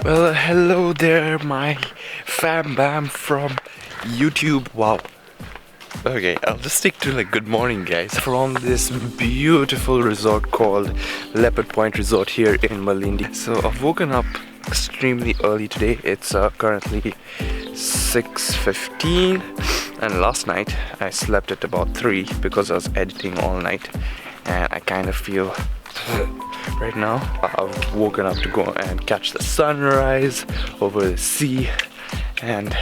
Well, hello there, my fam bam from YouTube. Wow. Okay, I'll just stick to like good morning, guys. From this beautiful resort called Leopard Point Resort here in Malindi. So I've woken up extremely early today. It's currently 6:15, and last night I slept at about 3 because I was editing all night, and I kind of feel right now I've woken up to go and catch the sunrise over the sea, and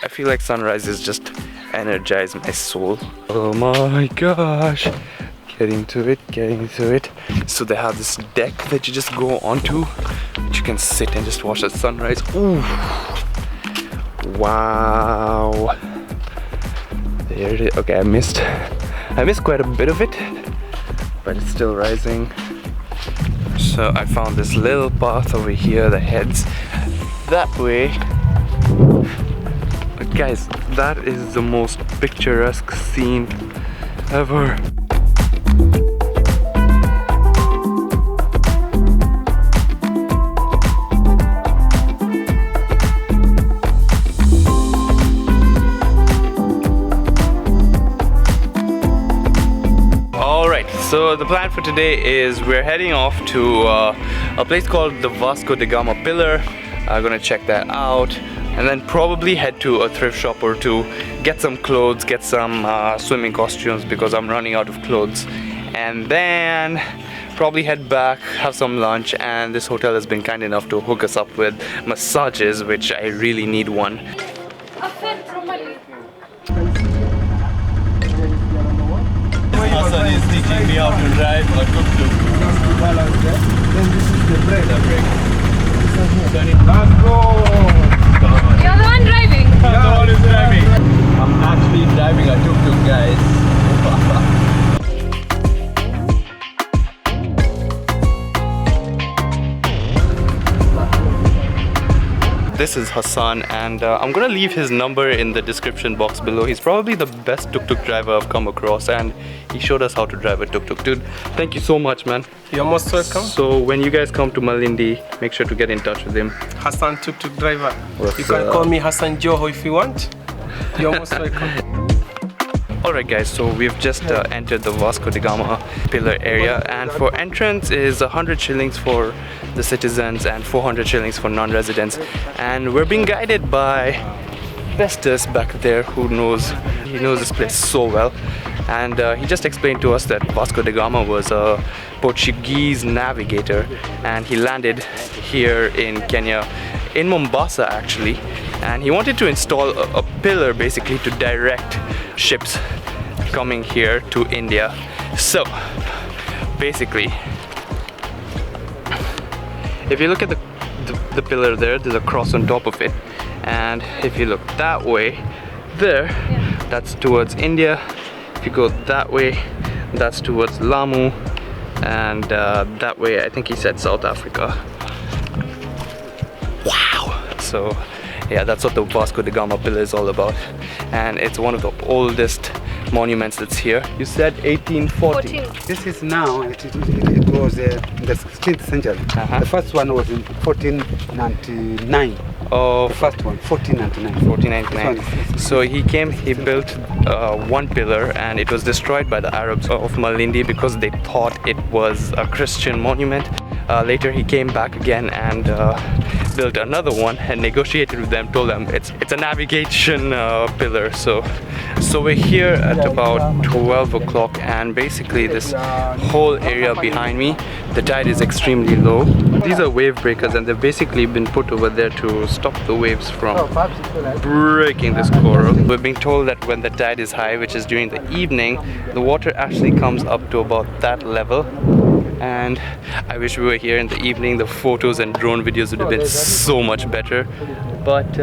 I feel like sunrises just energize my soul. Oh my gosh, getting to it. So they have this deck that you just go onto, that you can sit and just watch the sunrise. Ooh, wow, there it is. Okay, I missed quite a bit of it, but it's still rising. So I found this little path over here that heads that way. But guys, that is the most picturesque scene ever. So the plan for today is we're heading off to a place called the Vasco de Gama Pillar. I'm gonna check that out, and then probably head to a thrift shop or two, get some clothes, get some swimming costumes because I'm running out of clothes, and then probably head back, have some lunch. And this hotel has been kind enough to hook us up with massages, which I really need one. Hassan is teaching me how to drive a Tuk Tuk. Then this is the brake. Let's go! You're the one driving? I'm the one who's driving. I'm actually driving a Tuk Tuk, guys. This is Hassan, and I'm gonna leave his number in the description box below. He's probably the best tuk-tuk driver I've come across, and he showed us how to drive a tuk-tuk. Dude, thank you so much, man. You're most welcome. So when you guys come to Malindi, make sure to get in touch with him. Hassan Tuk Tuk Driver. What's you can call me Hassan Joho if you want. You're most welcome. Alright guys, so we've just entered the Vasco de Gama pillar area, and for entrance is 100 shillings for the citizens and 400 shillings for non-residents, and we're being guided by Festus back there, who knows this place so well. And he just explained to us that Vasco de Gama was a Portuguese navigator, and he landed here in Kenya, in Mombasa actually, and he wanted to install a pillar basically to direct ships coming here to India. So basically, if you look at the pillar there, there's a cross on top of it, and if you look that way there, that's towards India. If you go that way, that's towards Lamu, and that way I think he said South Africa. Wow. So yeah, that's what the Vasco de Gama pillar is all about, and it's one of the oldest monuments that's here. You said 1840. This is now, it was in the 16th century. The first one was in 1499. Oh, the first one, 1499. 1499. So he came, he built one pillar, and it was destroyed by the Arabs of Malindi because they thought it was a Christian monument. Later he came back again and built another one and negotiated with them, told them it's a navigation pillar. So we're here at about 12 o'clock, and basically this whole area behind me, the tide is extremely low. These are wave breakers, and they've basically been put over there to stop the waves from breaking this coral. We're being told that when the tide is high, which is during the evening, the water actually comes up to about that level. And I wish we were here in the evening. The photos and drone videos would have been so much better. But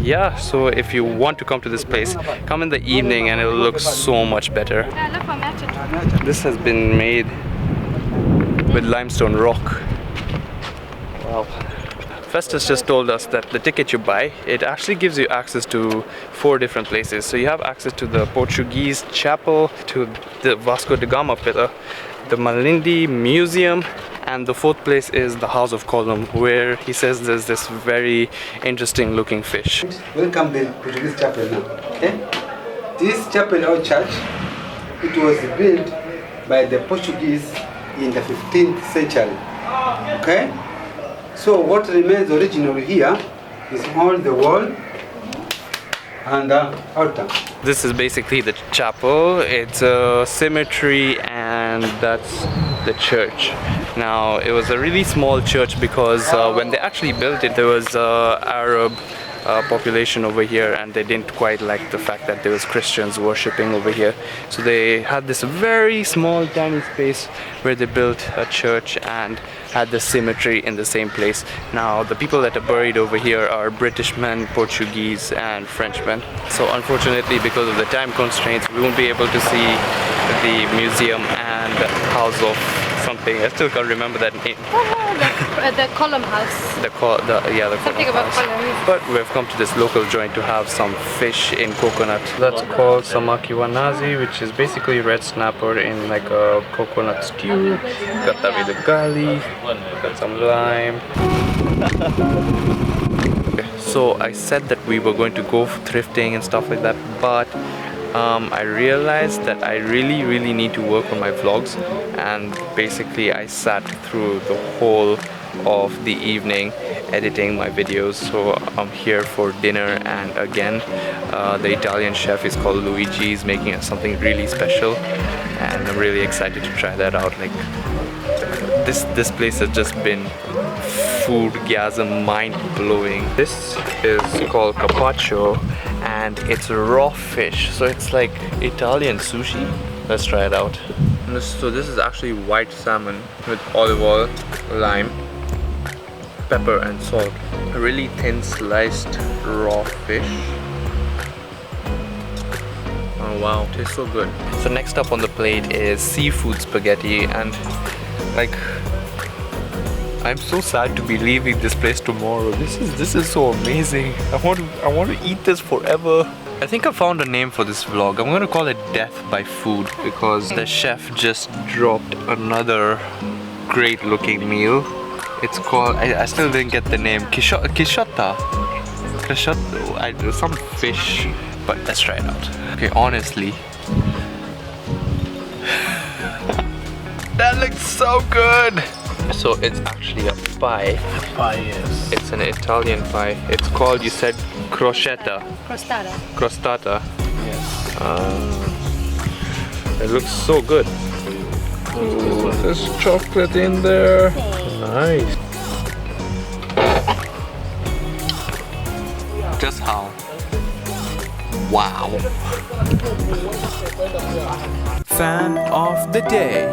yeah, so if you want to come to this place, come in the evening and it'll look so much better. This has been made with limestone rock. Wow. Festus just told us that the ticket you buy, it actually gives you access to 4 different places. So you have access to the Portuguese chapel, to the Vasco de Gama pillar, the Malindi Museum, And the fourth place is the House of Column, where he says there's this very interesting looking fish. Welcome to this chapel now. Okay? This chapel or church, it was built by the Portuguese in the 15th century. Okay? So what remains original here is all the wall and the altar. This is basically the chapel. It's a cemetery, and that's the church. Now, it was a really small church because when they actually built it, there was Arab population over here, and they didn't quite like the fact that there was Christians worshipping over here. So they had this very small tiny space where they built a church and had the cemetery in the same place. Now the people that are buried over here are British men, Portuguese and Frenchmen. So unfortunately, because of the time constraints, we won't be able to see the museum and house of something. I still can't remember that name. The column house. The Something about columns. But we've come to this local joint to have some fish in coconut. That's called samaki wanazi, which is basically red snapper in like a coconut stew. Got that with the gali, got some lime. Okay, so I said that we were going to go thrifting and stuff like that, but I realized that I really need to work on my vlogs, and basically I sat through the whole of the evening editing my videos. So I'm here for dinner, and again the Italian chef is called Luigi. He's making us something really special, and I'm really excited to try that out. Like this place has just been foodgasm, mind-blowing. This is called carpaccio, and it's raw fish, so it's like Italian sushi. Let's try it out. So this is actually white salmon with olive oil, lime, pepper and salt. A really thin sliced raw fish. Oh wow, tastes so good. So next up on the plate is seafood spaghetti, and like, I'm so sad to be leaving this place tomorrow. This is so amazing. I want to eat this forever. I think I found a name for this vlog. I'm gonna call it Death by Food, because the chef just dropped another great looking meal. It's called, I still didn't get the name, Quixota, some fish, but let's try it out. Okay, honestly, that looks so good. So it's actually a pie. Pie, yes. It's an Italian pie. It's called, you said, crostata. Crostata. Yes. It looks so good. Ooh, there's chocolate in there. Nice. Just how? Wow. Fan of the day.